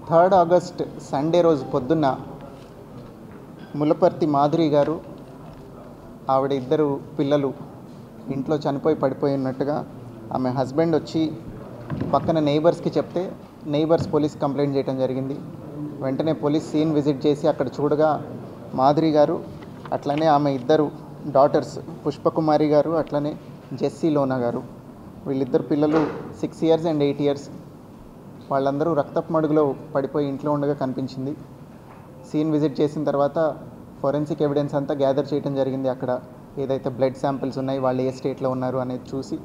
3rd August Sunday రోజు పొద్దున్న ములపర్తి మాధురి గారు ఆవిడ ఇద్దరు పిల్లలు ఇంట్లో చనిపోయి పడిపోయి ఉన్నట్టుగా ఆమె హస్బెండ్ వచ్చి పక్కన నైబర్స్కి చెప్తే నైబర్స్ పోలీస్ కంప్లైంట్ చేయడం జరిగింది. వెంటనే పోలీస్ సీన్ విజిట్ చేసి అక్కడ చూడగా మాధురి గారు అట్లనే ఆమె ఇద్దరు డాటర్స్ పుష్పకుమారి గారు అట్లనే జెస్సీ లోనా గారు, వీళ్ళిద్దరు పిల్లలు 6 years and 8 years, వాళ్ళందరూ రక్తపు మడుగులో పడిపోయి ఇంట్లో ఉండగా కనిపించింది. సీన్ విజిట్ చేసిన తర్వాత ఫోరెన్సిక్ ఎవిడెన్స్ అంతా గ్యాదర్ చేయడం జరిగింది. అక్కడ ఏదైతే బ్లడ్ శాంపిల్స్ ఉన్నాయి, వాళ్ళు ఏ స్టేట్లో ఉన్నారు అనేది చూసి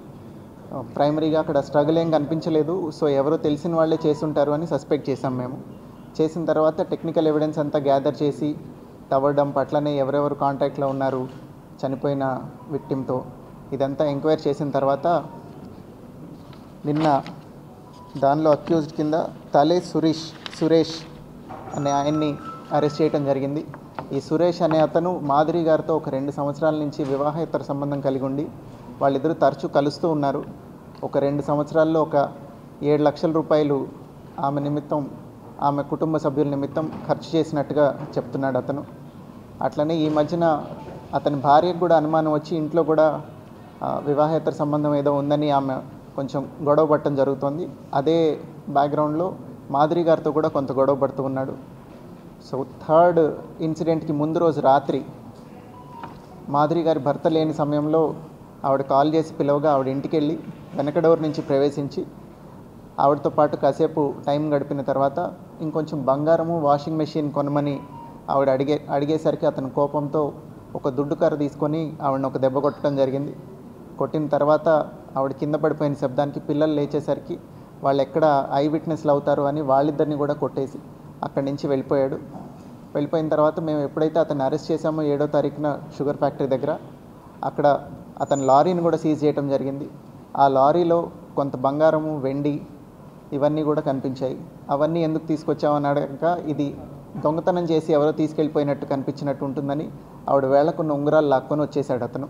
ప్రైమరీగా అక్కడ స్ట్రగుల్ ఏం కనిపించలేదు. సో ఎవరో తెలిసిన వాళ్ళే చేసుంటారు అని సస్పెక్ట్ చేసాం మేము. చేసిన తర్వాత టెక్నికల్ ఎవిడెన్స్ అంతా గ్యాదర్ చేసి టవర్ డంప్ అట్లనే ఎవరెవరు కాంటాక్ట్లో ఉన్నారు చనిపోయిన విక్టిమ్తో ఇదంతా ఎంక్వైరీ చేసిన తర్వాత నిన్న దానిలో అక్యూజ్డ్ కింద తలే సురేష్ అనే ఆయన్ని అరెస్ట్ చేయడం జరిగింది. ఈ సురేష్ అనే అతను మాధురి గారితో ఒక 2 సంవత్సరాల నుంచి వివాహేతర సంబంధం కలిగి ఉండి వాళ్ళిద్దరూ తరచూ కలుస్తూ ఉన్నారు. ఒక 2 సంవత్సరాల్లో ఒక 7 లక్షల రూపాయలు ఆమె నిమిత్తం, ఆమె కుటుంబ సభ్యుల నిమిత్తం ఖర్చు చేసినట్టుగా చెప్తున్నాడు అతను. అట్లనే ఈ మధ్యన అతని భార్యకు కూడా అనుమానం వచ్చి ఇంట్లో కూడా వివాహేతర సంబంధం ఏదో ఉందని ఆమె కొంచెం గొడవ పడటం జరుగుతుంది. అదే బ్యాక్గ్రౌండ్లో మాధురి గారితో కూడా కొంత గొడవ పడుతూ ఉన్నాడు. సో 3rd ఇన్సిడెంట్కి ముందు రోజు రాత్రి మాధురి గారి భర్త లేని సమయంలో ఆవిడ కాల్ చేసి పిలవగా ఆవిడ ఇంటికి వెళ్ళి వెనక డోర్ నుంచి ప్రవేశించి ఆవిడతో పాటు కాసేపు టైం గడిపిన తర్వాత ఇంకొంచెం బంగారము, వాషింగ్ మెషిన్ కొనమని ఆవిడ అడిగేసరికి అతను కోపంతో ఒక దుడ్డు కర్ర తీసుకొని ఆవిడని ఒక దెబ్బ కొట్టడం జరిగింది. కొట్టిన తర్వాత ఆవిడ కింద పడిపోయిన శబ్దానికి పిల్లలు లేచేసరికి వాళ్ళు ఎక్కడ ఐ విట్నెస్లు అవుతారు అని వాళ్ళిద్దరిని కూడా కొట్టేసి అక్కడి నుంచి వెళ్ళిపోయాడు. వెళ్ళిపోయిన తర్వాత మేము ఎప్పుడైతే అతన్ని అరెస్ట్ చేశామో 7వ తారీఖున షుగర్ ఫ్యాక్టరీ దగ్గర, అక్కడ అతని లారీని కూడా సీజ్ చేయడం జరిగింది. ఆ లారీలో కొంత బంగారము, వెండి ఇవన్నీ కూడా కనిపించాయి. అవన్నీ ఎందుకు తీసుకొచ్చామని అడగక ఇది దొంగతనం చేసి ఎవరో తీసుకెళ్ళిపోయినట్టు కనిపించినట్టు ఉంటుందని ఆవిడ వేళ్లకున్న ఉంగరాలు లాక్కొని వచ్చేసాడు అతను.